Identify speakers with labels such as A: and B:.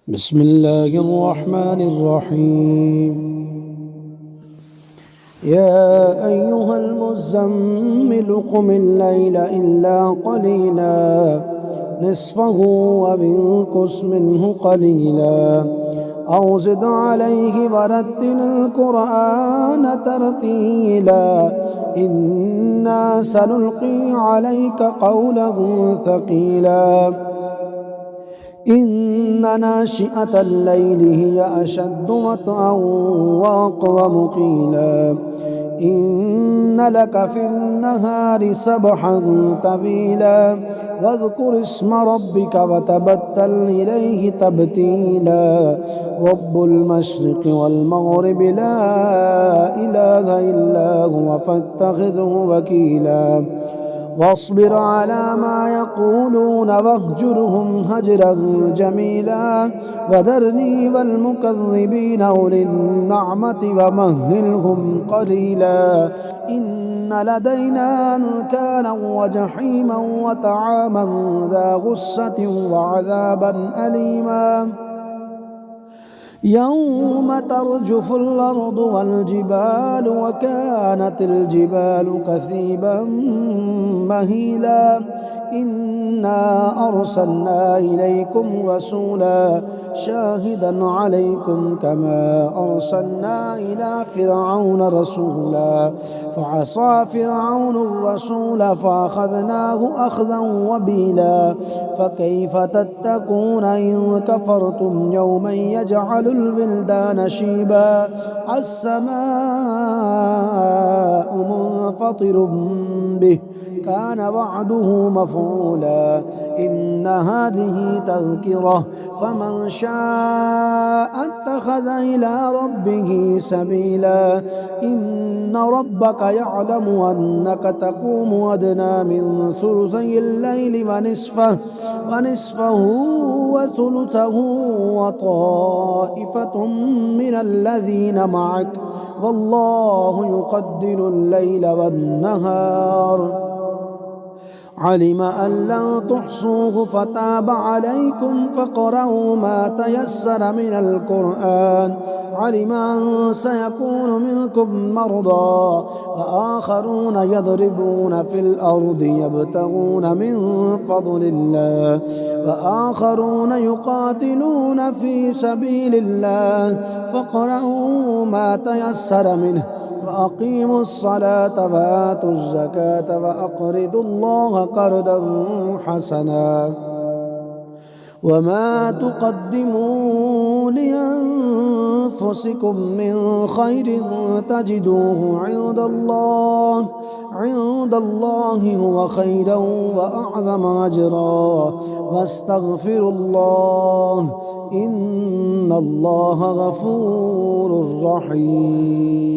A: بسم الله الرحمن الرحيم. يا أيها المزمل قم الليل إلا قليلا نصفه وانقص منه قليلا أو زد عليه ورتل القرآن ترتيلا إنا سنلقي عليك قولا ثقيلا إن ناشئة الليل هي أشد وطئا وأقوم قيلا إن لك في النهار سبحا طويلا واذكر اسم ربك وتبتل إليه تبتيلا رب المشرق والمغرب لا إله إلا هو فاتخذه وكيلا واصبر على ما يقولون واهجرهم هجرا جميلا وذرني والمكذبين أولي النعمة ومهلهم قليلا إن لدينا أنكالا وجحيما وطعاما ذا غصة وعذابا أليما يوم ترجف الأرض والجبال وكانت الجبال كثيبا مهيلا إنا أرسلنا إليكم رسولا شاهدا عليكم كما أرسلنا إلى فرعون رسولا فعصى فرعون الرسول فأخذناه أخذا وبيلا فكيف تتقون إن كفرتم يوما يجعل الولدان شيبا السماء منفطر به كان وعده مفعولا إن هذه تذكرة فمن شاء اتخذ إلى ربه سبيلا إن ربك يعلم أنك تقوم أدنى من ثلثي الليل ونصفه وثلثه وطائفة من الذين معك والله يقدر الليل والنهار علم أن لن تحصوه فتاب عليكم فاقرؤوا ما تيسر من القرآن علم أن سيكون منكم مرضى وآخرون يضربون في الأرض يبتغون من فضل الله وآخرون يقاتلون في سبيل الله فاقرؤوا ما تيسر منه وأقيموا الصلاة وآتوا الزكاة وأقرضوا الله قرضا حسنا وما تقدموا لأنفسكم من خير تجدوه عند الله هو خيرا وأعظم أجرا واستغفروا الله إن الله غفور رحيم.